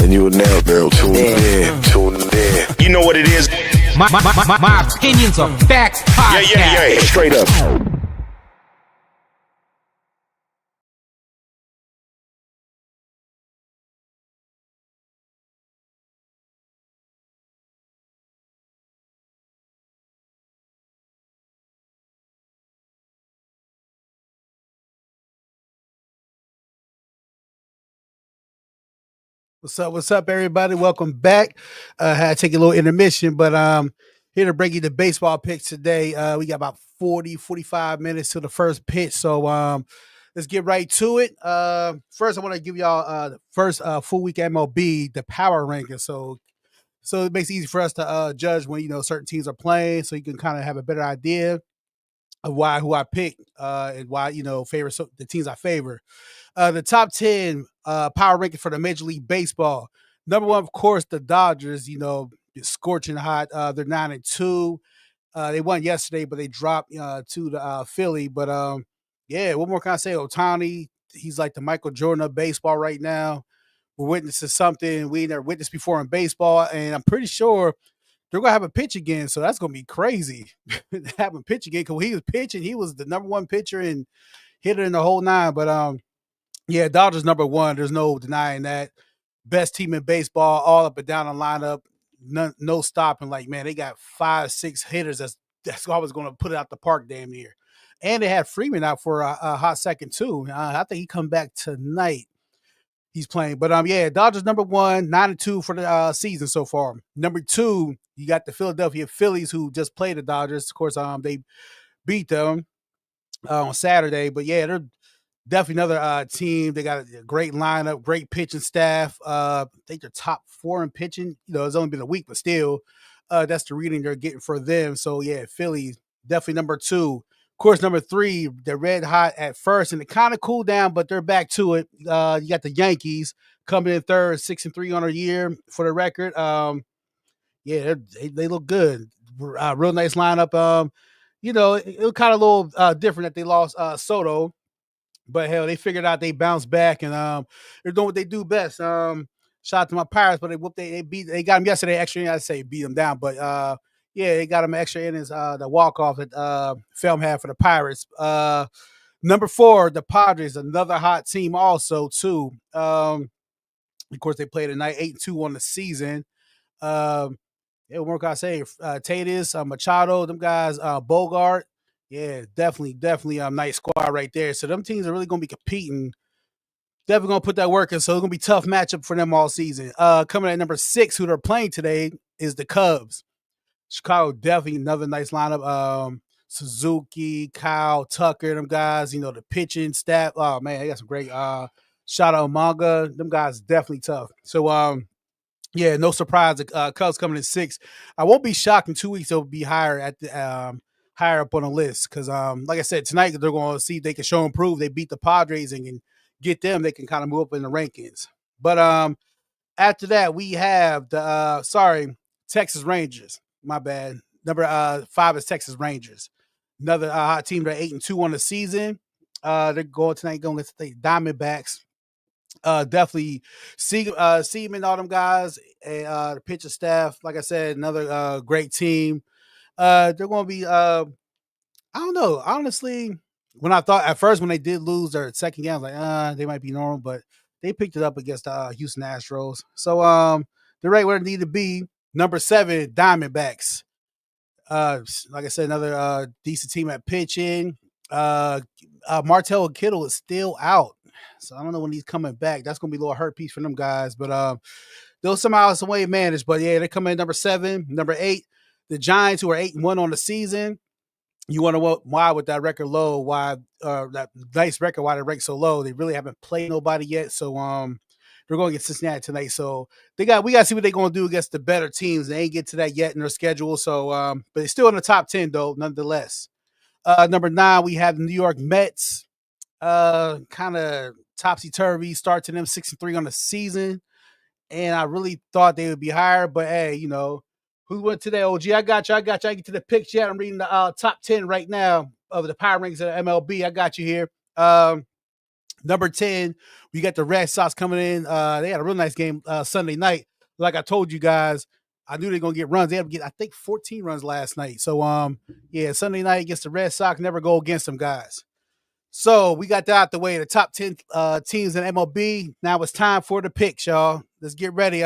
and you will now tune in. You know what it is. My opinions are fact podcast. Yeah. Straight up. What's up, everybody? Welcome back. Had to take a little intermission, but here to bring you the baseball picks today. We got about 45 minutes to the first pitch, so let's get right to it. First, I want to give y'all the first full week MLB, the power ranking. So it makes it easy for us to judge when certain teams are playing, so you can kind of have a better idea of who I picked and why favor the teams I favor. The top 10 power ranking for the Major League Baseball. Number one, of course, the Dodgers. Scorching hot. They're 9-2. They won yesterday, but they dropped to the Philly. But what more can I say? Ohtani, he's like the Michael Jordan of baseball right now. We're witnessing something we never witnessed before in baseball, and I'm pretty sure they're gonna have a pitch again. So that's gonna be crazy. Have him pitch again, because when he was pitching, he was the number one pitcher and hitter in the whole nine. But yeah, Dodgers number one. There's no denying that. Best team in baseball, all up and down the lineup. No stopping. Like, man, they got 5-6 hitters. That's always going to put it out the park damn near. And they had Freeman out for a hot second too. I think he come back tonight. He's playing. But yeah, Dodgers number one, 9-2 for the season so far. Number two, you got the Philadelphia Phillies, who just played the Dodgers. Of course, they beat them on Saturday. But yeah, they're definitely another team. They got a great lineup, great pitching staff. I think they're top 4 in pitching. It's only been a week, but still, that's the reading they're getting for them. So, yeah, Philly, definitely number 2. Of course, number 3, they're red hot at first, and it kind of cooled down, but they're back to it. You got the Yankees coming in third, 6-3 on a year for the record. Yeah, they look good. Real nice lineup. It was kind of a little different that they lost Soto. But hell, they figured out they bounced back, and they're doing what they do best. Shout out to my Pirates, but they got them yesterday. Extra, I'd say beat them down, but yeah, they got them extra innings. The walk off that Film had for the Pirates. Number 4, the Padres, another hot team also too. Of course, they played tonight, 8-2 on the season. Yeah, what more can I say? Tatis, Machado, them guys, Bogart. Yeah, definitely a nice squad right there. So them teams are really going to be competing. Definitely going to put that work in. So it's going to be a tough matchup for them all season. Coming at number 6, who they're playing today, is the Cubs. Chicago, definitely another nice lineup. Suzuki, Kyle, Tucker, them guys, the pitching staff. Oh, man, they got some great shout out Manga. Them guys definitely tough. So, yeah, no surprise. The Cubs coming in 6. I won't be shocked in 2 weeks they'll be higher at the higher up on the list, because like I said, tonight they're going to see if they can show and prove they beat the Padres and can get them. They can kind of move up in the rankings. But after that, we have the Texas Rangers. My bad. Number 5 is Texas Rangers. Another hot team. They're 8-2 on the season. They're going tonight going against the Diamondbacks. Definitely Seaman, all them guys, and the pitcher staff. Like I said, another great team. They're going to be, I don't know. Honestly, when I thought at first when they did lose their second game, I was like, they might be normal, but they picked it up against the Houston Astros. So they're right where they need to be. Number 7, Diamondbacks. Like I said, another decent team at pitching. Martel Kittle is still out, so I don't know when he's coming back. That's going to be a little hurt piece for them guys, but they'll somehow some way manage. But yeah, they come in number 7. Number 8, the Giants, who are 8-1 on the season. You wonder why with that record low, why that nice record, why they're ranked so low. They really haven't played nobody yet, so they're going to get Cincinnati tonight. So we got to see what they're going to do against the better teams. They ain't get to that yet in their schedule. So, but it's still in the top 10 though, nonetheless. Number 9, we have the New York Mets. Kind of topsy-turvy start to them, 6-3 on the season. And I really thought they would be higher, but hey, who went today, OG? I got you. I get to the picks yet. I'm reading the top 10 right now of the power rankings of the MLB. I got you here. Number 10, we got the Red Sox coming in. They had a real nice game Sunday night. Like I told you guys, I knew they were gonna get runs. They had to get, I think, 14 runs last night. So yeah, Sunday night against the Red Sox, never go against them guys. So we got that out the way. The top 10 teams in MLB. Now it's time for the picks, y'all. Let's get ready.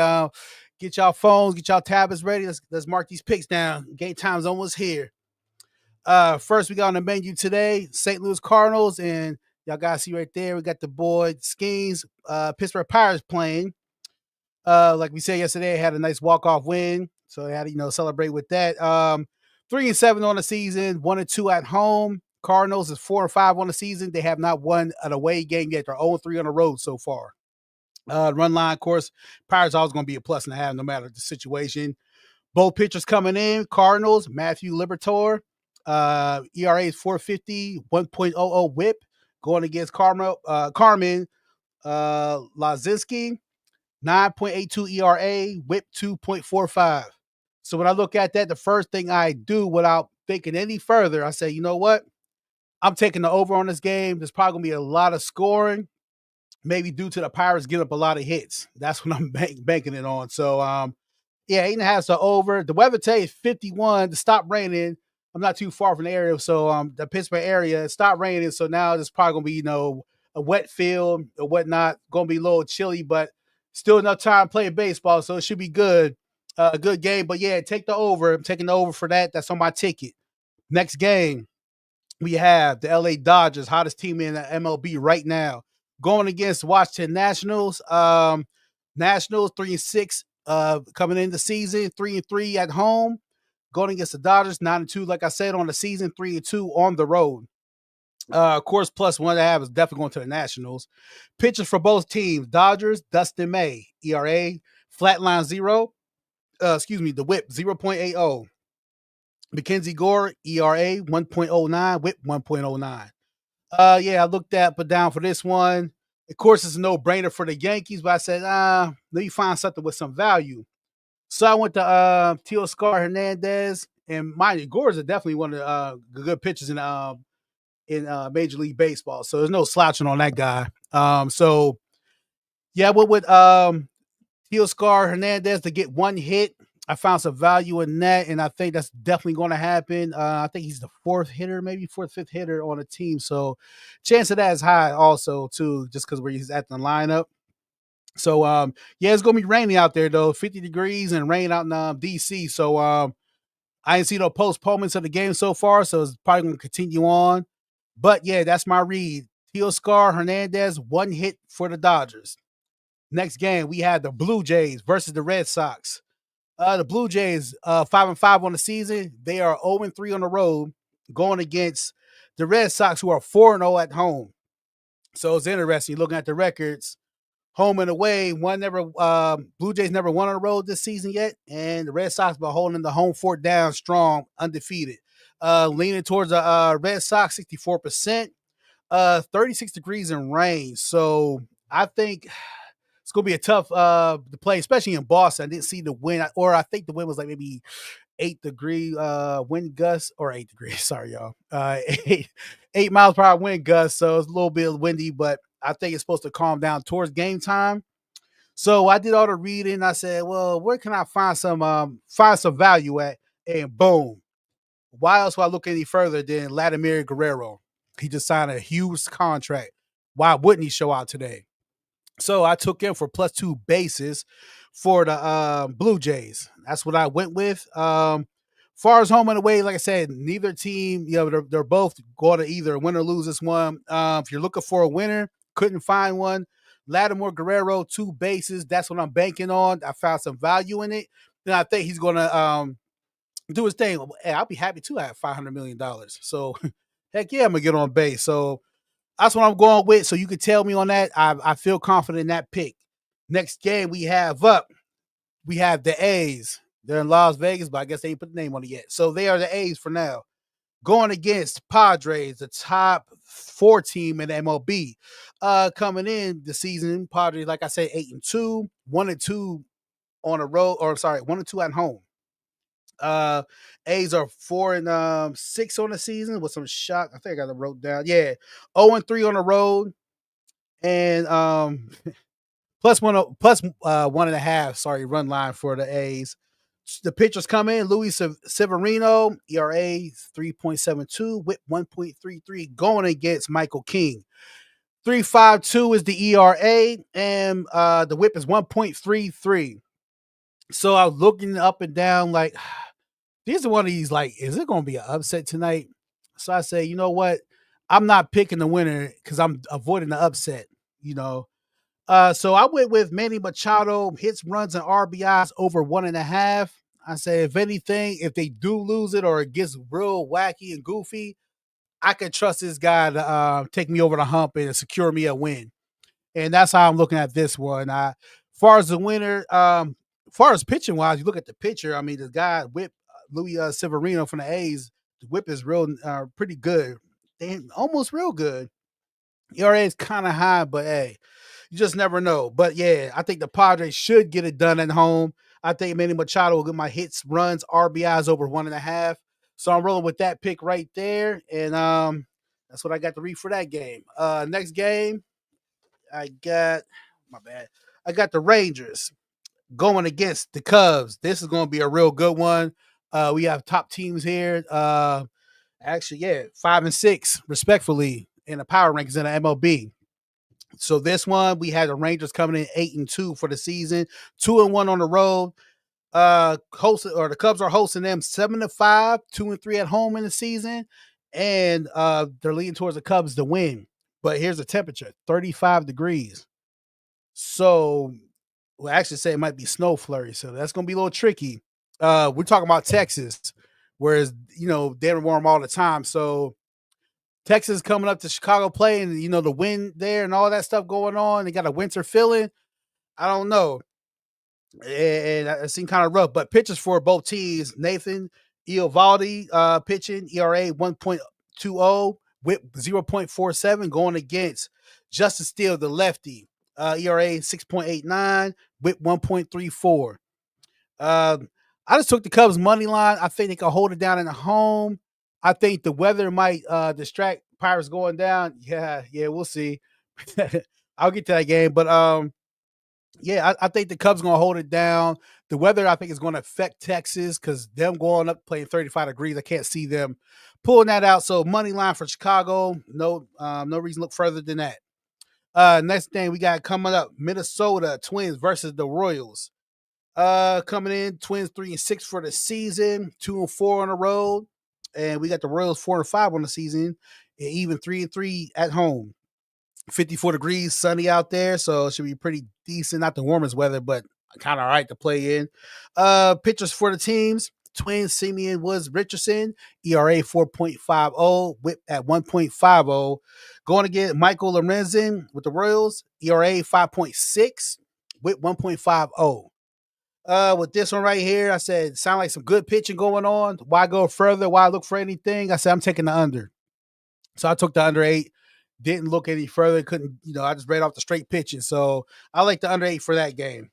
Get y'all phones, get y'all tablets ready. Let's mark these picks down. Game time's almost here. First, we got on the menu today, St. Louis Cardinals, and y'all guys see right there, we got the boy Skeens, Pittsburgh Pirates playing. Like we said yesterday, had a nice walk-off win, so they had to celebrate with that. 3-7 on the season, 1-2 at home. Cardinals is 4-5 on the season. They have not won an away game yet. They're 0-3 on the road so far. Run line, of course, Pirates always going to be a plus and a half no matter the situation. Both pitchers coming in. Cardinals, Matthew Liberatore, ERA is 4.50, 1.00 whip, going against Carmen Lazinski, 9.82 ERA, whip 2.45. So when I look at that, the first thing I do without thinking any further, I say, you know what? I'm taking the over on this game. There's probably going to be a lot of scoring, maybe due to the Pirates getting up a lot of hits. That's what I'm banking it on. So, yeah, 8.5 to over. The weather today is 51. To stop raining. I'm not too far from the area, so the Pittsburgh area, it stopped raining. So now it's probably gonna be, a wet field or whatnot. Gonna be a little chilly, but still enough time to play baseball, so it should be good. A good game. But yeah, take the over. I'm taking the over for that. That's on my ticket. Next game, we have the LA Dodgers, hottest team in the MLB right now, going against Washington Nationals. Nationals 3-6 coming in the season, 3-3 at home, going against the Dodgers 9-2. Like I said, on the season, 3-2 on the road. Of course, plus one to have is definitely going to the Nationals. Pitchers for both teams: Dodgers, Dustin May, ERA flatline 0. The whip 0.80. Mackenzie Gore, ERA 1.09, whip 1.09. Yeah, I looked up and down for this one. Of course, it's a no-brainer for the Yankees, but I said, let me find something with some value. So I went to Teoscar Hernandez, and mind you, Gore is definitely one of the good pitchers in Major League Baseball. So there's no slouching on that guy. So yeah, I went with Teoscar Hernandez to get one hit. I found some value in that, and I think that's definitely going to happen. I think he's the fourth hitter, maybe fourth, fifth hitter on the team. So chance of that is high also, too, just because where he's at the lineup. So, yeah, it's going to be raining out there, though, 50 degrees and rain out in D.C. So I ain't seen no postponements of the game so far, so it's probably going to continue on. But, yeah, that's my read. Teoscar Hernandez, one hit for the Dodgers. Next game, we have the Blue Jays versus the Red Sox. The Blue Jays, 5-5 on the season. They are 0-3 on the road, going against the Red Sox, who are 4-0 at home. So it's interesting looking at the records. Home and away, Blue Jays never won on the road this season yet, and the Red Sox been holding the home fort down strong, undefeated. Leaning towards the Red Sox, 64%, 36 degrees and rain. So I think it's going to be a tough to play, especially in Boston. I didn't see the wind, or I think the wind was like maybe 8-degree wind gust, or 8 degrees. Sorry, y'all. 8 miles per hour wind gust. So it's a little bit windy, but I think it's supposed to calm down towards game time. So I did all the reading. I said, well, where can I find some value at? And boom. Why else would I look any further than Vladimir Guerrero? He just signed a huge contract. Why wouldn't he show out today? So I took him for +2 bases for the Blue Jays. That's what I went with. Far as home and away, like I said, neither team, they're both going to either win or lose this one. If you're looking for a winner, couldn't find one. Vladimir Guerrero, 2 bases. That's what I'm banking on. I found some value in it. And I think he's going to do his thing. Hey, I'll be happy to have $500 million. So, heck yeah, I'm going to get on base. So, that's what I'm going with. So, you can tell me on that. I feel confident in that pick. Next game we have the A's. They're in Las Vegas, but I guess they ain't put the name on it yet. So, they are the A's for now. Going against Padres, the top 4 team in the MLB. Coming in the season, Padres, like I said, 8-2, 1-2 on the road, 1-2 at home. A's are 4-6 on the season with some shock. I think I got it wrote down. Yeah, 0-3 on the road. and plus one plus 1.5. Sorry, run line for the A's. The pitchers come in. Luis Severino, ERA 3.72, WHIP 1.33, going against Michael King. 3.52 is the ERA, and the WHIP is 1.33. So I was looking up and down like, these are one of these, like, is it going to be an upset tonight? So I say, you know what? I'm not picking the winner because I'm avoiding the upset, you know. So I went with Manny Machado, hits, runs, and RBIs over 1.5. I say, if anything, if they do lose it or it gets real wacky and goofy, I can trust this guy to take me over the hump and secure me a win. And that's how I'm looking at this one. Far as the winner, far as pitching wise, you look at the pitcher. I mean, the guy Whip Louis Severino from the A's, the Whip is real, pretty good. They almost real good. ERA is kind of high, but hey, you just never know. But yeah, I think the Padres should get it done at home. I think Manny Machado will get my hits, runs, RBIs over 1.5. So I'm rolling with that pick right there, and that's what I got to read for that game. Next game, I got my bad. I got the Rangers going against the Cubs. This is going to be a real good one. We have top teams here. Actually, yeah, 5 and 6, respectfully, in the power rankings in the MLB. So this one, we had the Rangers coming in 8-2 for the season, 2-1 on the road. The Cubs are hosting them 7-5, 2-3 at home in the season, and they're leaning towards the Cubs to win. But here's the temperature: 35 degrees. So, well, actually, say it might be snow flurry. So that's gonna be a little tricky. We're talking about Texas, whereas they're warm all the time. So Texas coming up to Chicago playing, the wind there and all that stuff going on. They got a winter feeling. I don't know. And it seemed kind of rough. But pitchers for both teams: Nathan Eovaldi pitching, ERA 1.20, WHIP 0.47, going against Justin Steele, the lefty, ERA 6.89, WHIP 1.34. I just took the Cubs money line. I think they can hold it down in the home. I think the weather might distract Pirates going down. Yeah, we'll see. I'll get to that game, but yeah, I think the Cubs gonna hold it down. The weather, I think, is going to affect Texas because them going up playing 35 degrees. I can't see them pulling that out. So money line for Chicago. No reason to look further than that. Next thing we got coming up: Minnesota Twins versus the Royals. Coming in, Twins 3-6 for the season, 2-4 on the road, and we got the Royals 4-5 on the season, and even 3-3 at home. 54 degrees, sunny out there, so it should be pretty decent. Not the warmest weather, but kind of all right to play in. Pitchers for the teams: Twins, Simeon Woods Richardson, ERA 4.50, WHIP at 1.50. Going to get Michael Lorenzen with the Royals, ERA 5.6, WHIP 1.50. With this one right here, I said, sound like some good pitching going on. Why go further? Why look for anything? I said, I'm taking the under. So I took the under 8. Didn't look any further. Couldn't, I just read off the straight pitching. So I like the under 8 for that game.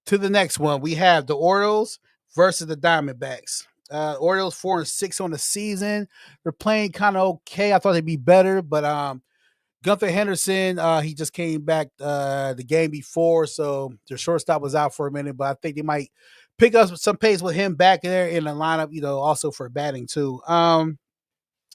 To the next one, we have the Orioles versus the Diamondbacks. Orioles 4-6 on the season. They're playing kind of okay. I thought they'd be better, but Gunther Henderson, he just came back the game before, so their shortstop was out for a minute, but I think they might pick up some pace with him back there in the lineup, also for batting too.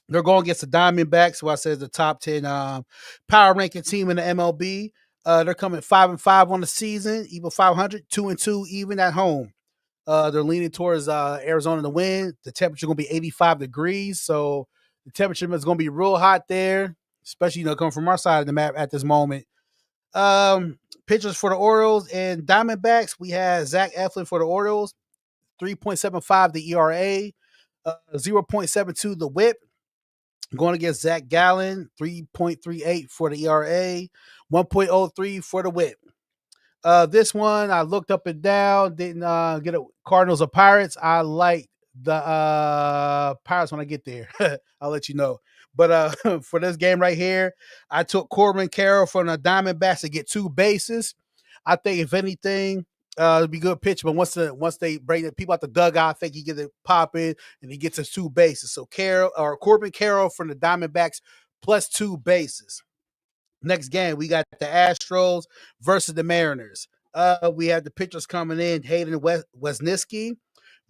They're going against the Diamondbacks, who I said is the top 10 power ranking team in the MLB. They're coming 5-5 on the season, even 500, 2-2 even at home. They're leaning towards Arizona to win. The temperature is going to be 85 degrees, so the temperature is going to be real hot there, especially coming from our side of the map at this moment. Pitchers for the Orioles and Diamondbacks, we had Zach Eflin for the Orioles, 3.75 the ERA, 0.72 the WHIP. Going against Zach Gallen, 3.38 for the ERA, 1.03 for the WHIP. This one, I looked up and down, didn't get a Cardinals or Pirates. I like the Pirates when I get there. I'll let you know. But for this game right here, I took Corbin Carroll from the Diamondbacks to get 2 bases. I think if anything, it'd be good pitch. But once they bring the people out the dugout, I think he gets it popping and he gets his 2 bases. So Corbin Carroll from the Diamondbacks plus 2 bases. Next game, we got the Astros versus the Mariners. We have the pitchers coming in: Hayden Wesniewski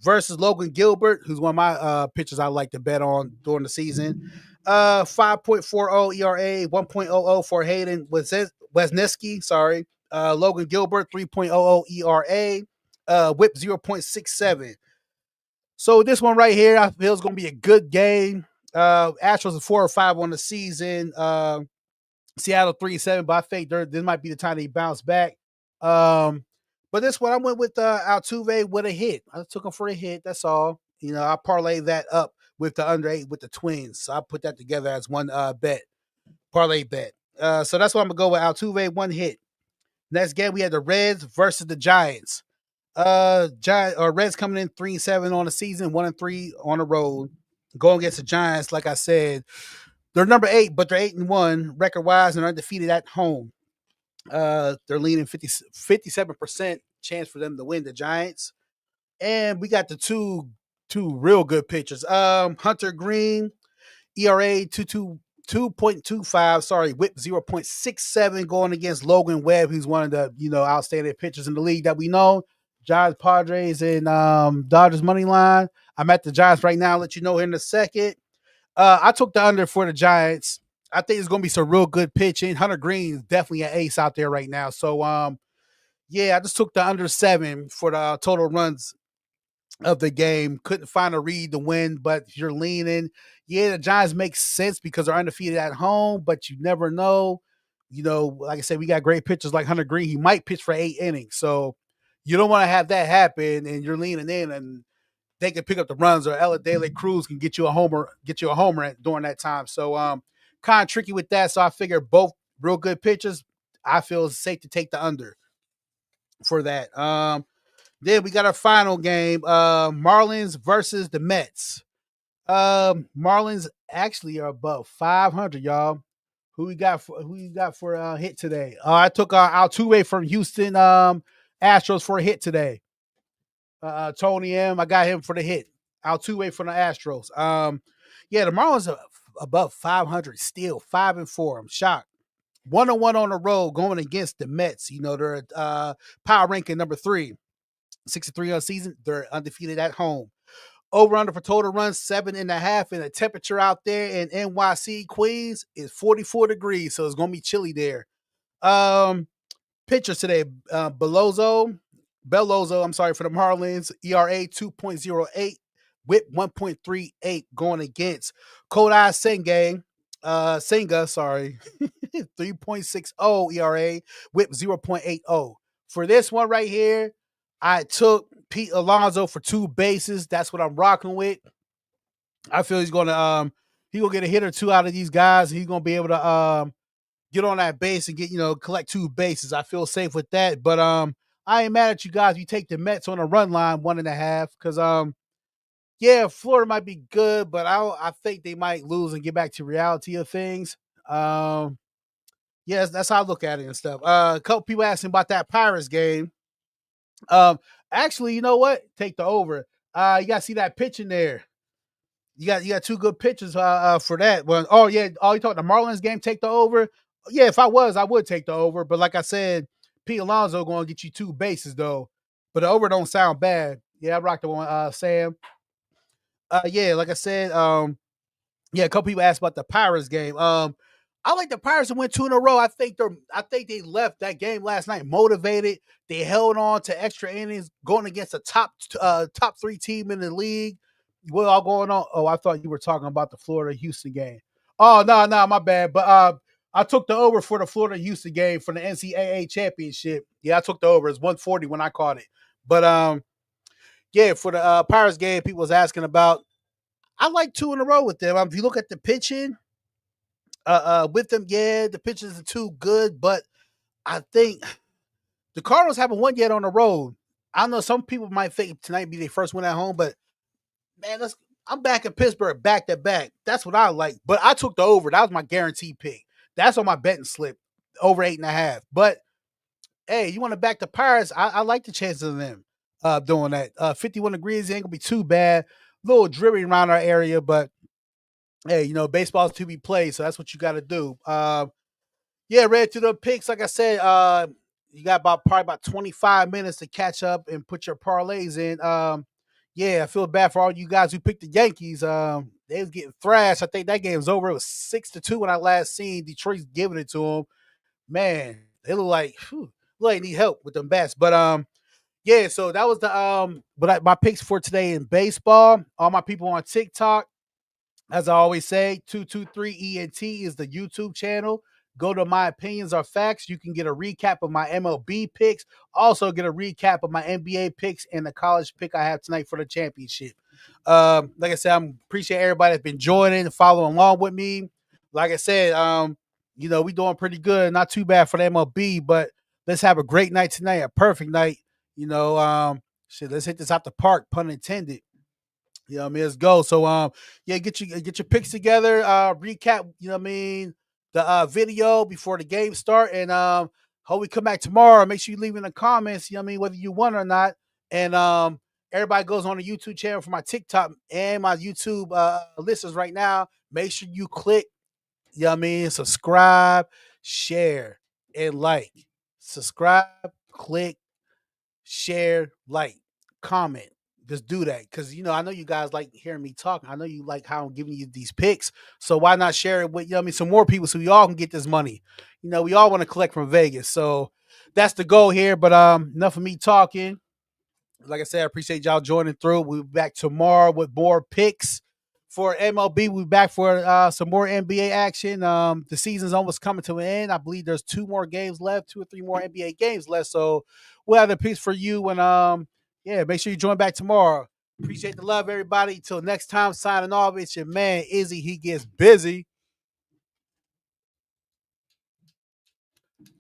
versus Logan Gilbert, who's one of my pitchers I like to bet on during the season. 5.40 ERA, 1.00 for Hayden Wesniewski. Sorry, Logan Gilbert 3.00 ERA, WHIP 0.67. So this one right here, I feel is going to be a good game. Astros are 4-5 on the season. Seattle 3-7, but I think this might be the time they bounce back. But this one I went with Altuve with a hit. I took him for a hit. That's all. You know, I parlayed that up with the under 8 with the Twins. So I put that together as one bet, parlay bet. So that's what I'm gonna go with. Altuve, one hit. Next game we had the Reds versus the Giants. Reds coming in 3-7 on the season, 1-3 on the road. Going against the Giants, like I said, they're number 8, but they're 8-1 record wise and undefeated at home. They're leaning 57% chance for them to win the Giants. And we got the two real good pitchers. Hunter Green, ERA 2.25, sorry, WHIP 0.67 going against Logan Webb, who's one of the outstanding pitchers in the league that we know. Giants, Padres, and Dodgers money line. I'm at the Giants right now. I'll let you know here in a second. I took the under for the Giants. I think it's going to be some real good pitching. Hunter Green is definitely an ace out there right now. So, yeah, I just took the under 7 for the total runs of the game. Couldn't find a read to win, but you're leaning. Yeah, the Giants make sense because they're undefeated at home, but you never know. You know, like I said, we got great pitchers like Hunter Green. He might pitch for 8 innings. So you don't want to have that happen, and you're leaning in, and they can pick up the runs, or Ella De La Cruz can get you a homer during that time. So kind of tricky with that. So I figure both real good pitchers. I feel it's safe to take the under for that. Then we got our final game, Marlins versus the Mets. Marlins actually are above 500, y'all. Who you got for a hit today? I took Altuve from Houston Astros for a hit today. Tony M, I got him for the hit. Altuve from the Astros. Yeah, the Marlins are above 500 still, 5-4. I'm shocked. 1-1 on the road going against the Mets. You know, they're power ranking number 3, 63 on the season. They're undefeated at home. Over under for total runs 7.5, and the temperature out there in NYC, Queens is 44 degrees, so it's gonna be chilly there. Pitchers today, Belozo, I'm sorry, for the Marlins, ERA 2.08, WHIP 1.38 going against Kodai Senga, sorry, 3.60 ERA, WHIP 0.80. For this one right here, I took Pete Alonso for 2 bases. That's what I'm rocking with. I feel he's gonna get a hit or 2 out of these guys. He's gonna be able to get on that base and collect 2 bases. I feel safe with that. But I ain't mad at you guys. You take the Mets on a run line 1.5 because yeah, Florida might be good, but I think they might lose and get back to reality of things. Yes, that's how I look at it and stuff. A couple people asking about that Pirates game. Actually, you know what? Take the over. You gotta see that pitch in there. You got 2 good pitches for that one. Oh yeah, you talking the Marlins game? Take the over. Yeah, if I would take the over. But like I said, Pete Alonso going to get you 2 bases though. But the over don't sound bad. Yeah, I rocked the one, Sam. Yeah, like I said, yeah, a couple people asked about the Pirates game. I like the Pirates to win 2 in a row. I think they left that game last night motivated. They held on to extra innings, going against a top 3 team in the league. What all going on? Oh, I thought you were talking about the Florida Houston game. Oh no, my bad. But I took the over for the Florida Houston game for the NCAA championship. Yeah, I took the over. It's 140 when I caught it. But yeah, for the Pirates game, people was asking about. I like 2 in a row with them. If you look at the pitching, with them, yeah, the pitchers are too good, but I think the Cardinals haven't won yet on the road. I know some people might think tonight be their first win at home, but man, I'm back in Pittsburgh back to back. That's what I like. But I took the over. That was my guaranteed pick. That's on my betting slip, over 8.5. But hey, you want to back the Pirates? I like the chances of them doing that. 51 degrees ain't gonna be too bad. A little dreary around our area, but hey, baseball's to be played, so that's what you got to do. yeah, read through the picks. Like I said, you got probably about 25 minutes to catch up and put your parlays in. Yeah, I feel bad for all you guys who picked the Yankees. They was getting thrashed. I think that game was over. It was 6-2 when I last seen Detroit's giving it to them. Man, they look like need help with them bats. But yeah, so that was the my picks for today in baseball. All my people on TikTok, as I always say, 223ENT is the YouTube channel. Go to My Opinions Are Facts. You can get a recap of my MLB picks. Also get a recap of my NBA picks and the college pick I have tonight for the championship. Like I said, I appreciate everybody that's been joining and following along with me. Like I said, we doing pretty good. Not too bad for the MLB, but let's have a great night tonight, a perfect night. Let's hit this out the park, pun intended. You know what I mean? Let's go. So yeah, get your picks together, recap, you know what I mean, the video before the game start, and hope we come back tomorrow. Make sure you leave in the comments, you know what I mean, whether you won or not. And everybody goes on the YouTube channel for my TikTok and my YouTube listeners right now. Make sure you click, you know what I mean, subscribe, share, and like. Subscribe, click, share, like, comment. Just do that because I know you guys like hearing me talk. I know you like how I'm giving you these picks. So why not share it with some more people so we all can get this money? We all want to collect from Vegas. So that's the goal here. But enough of me talking. Like I said, I appreciate y'all joining through. We'll be back tomorrow with more picks for MLB. We'll be back for some more NBA action. The season's almost coming to an end. I believe there's 2 more games left, 2 or 3 more NBA games left. So we'll have the picks for you. And yeah, make sure you join back tomorrow. Appreciate the love, everybody. Till next time, signing off. It's your man, Izzy. He gets busy.